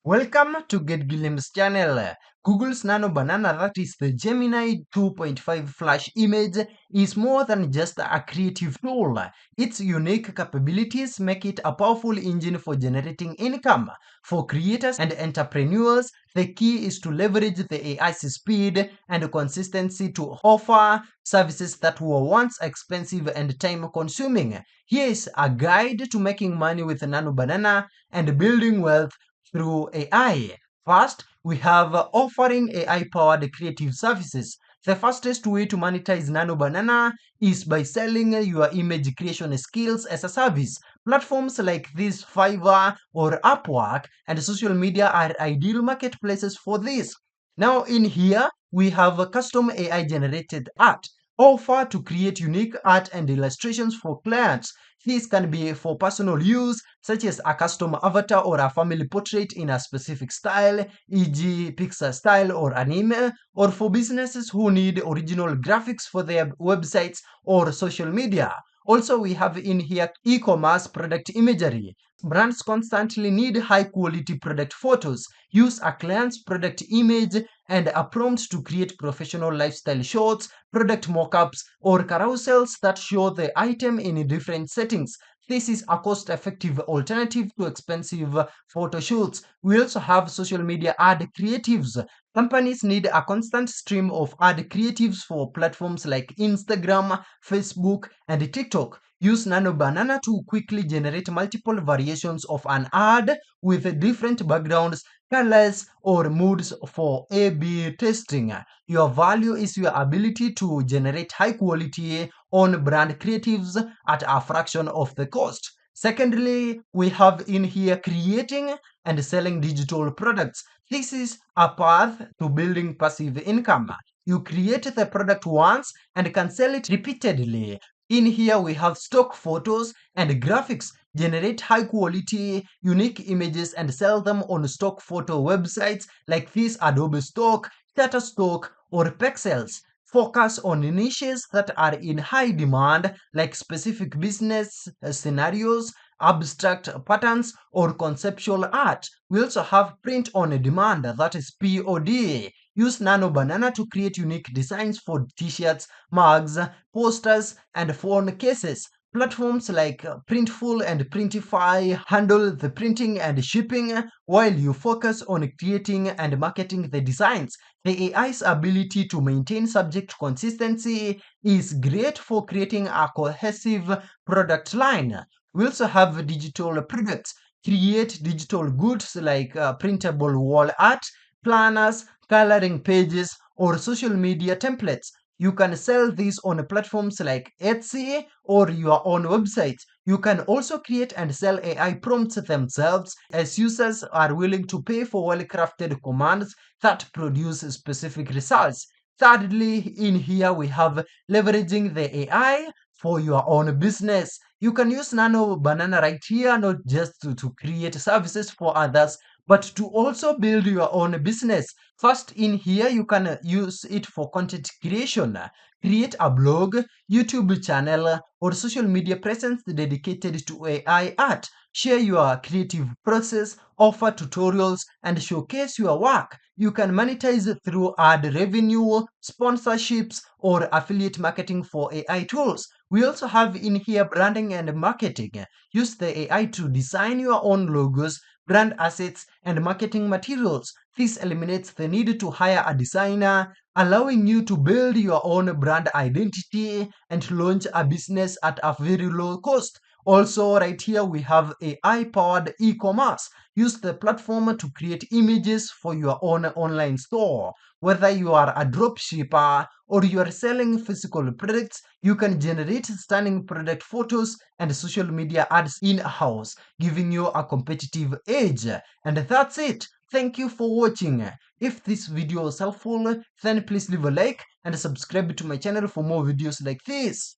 Welcome to Get Gilliam's channel. Google's Nano Banana, that is the Gemini 2.5 Flash image, is more than just a creative tool. Its unique capabilities make it a powerful engine for generating income. For creators and entrepreneurs, the key is to leverage the AI's speed and consistency to offer services that were once expensive and time-consuming. Here is a guide to making money with Nano Banana and building wealth through AI. First, we have offering AI-powered creative services. The fastest way to monetize Nano Banana is by selling your image creation skills as a service. Platforms like this Fiverr or Upwork and social media are ideal marketplaces for this. Now in here, we have a custom AI generated art. Offer to create unique art and illustrations for clients. These can be for personal use, such as a custom avatar or a family portrait in a specific style, e.g. Pixar style or anime, or for businesses who need original graphics for their websites or social media. Also, we have in here e-commerce product imagery. Brands constantly need high-quality product photos. Use a client's product image and a prompt to create professional lifestyle shots, product mockups, or carousels that show the item in different settings. This is a cost-effective alternative to expensive photo shoots. We also have social media ad creatives. Companies need a constant stream of ad creatives for platforms like Instagram, Facebook, and TikTok. Use Nano Banana to quickly generate multiple variations of an ad with different backgrounds, colors, or moods for A/B testing. Your value is your ability to generate high quality on brand creatives at a fraction of the cost. Secondly, we have in here creating and selling digital products. This is a path to building passive income. You create the product once and can sell it repeatedly. In here, we have stock photos and graphics. Generate high quality, unique images and sell them on stock photo websites like this Adobe Stock, Shutterstock, or Pexels. Focus on niches that are in high demand, like specific business scenarios, abstract patterns, or conceptual art. We also have print on demand, that is POD. Use Nano Banana to create unique designs for t-shirts, mugs, posters, and phone cases. Platforms like Printful and Printify handle the printing and shipping while you focus on creating and marketing the designs. The AI's ability to maintain subject consistency is great for creating a cohesive product line. We also have digital products. Create digital goods like printable wall art, planners, coloring pages, or social media templates. You can sell these on platforms like Etsy or your own website. You can also create and sell AI prompts themselves, as users are willing to pay for well-crafted commands that produce specific results. Thirdly, in here we have leveraging the AI for your own business. You can use Nano Banana right here, not just to create services for others, but to also build your own business. First, in here, you can use it for content creation. Create a blog, YouTube channel, or social media presence dedicated to AI art. Share your creative process, offer tutorials, and showcase your work. You can monetize through ad revenue, sponsorships, or affiliate marketing for AI tools. We also have in here branding and marketing. Use the AI to design your own logos, brand assets, and marketing materials. This eliminates the need to hire a designer, allowing you to build your own brand identity and launch a business at a very low cost. Also, right here we have AI-powered e-commerce. Use the platform to create images for your own online store. Whether you are a dropshipper or you are selling physical products, you can generate stunning product photos and social media ads in-house, giving you a competitive edge. And that's it. Thank you for watching. If this video was helpful, then please leave a like and subscribe to my channel for more videos like this.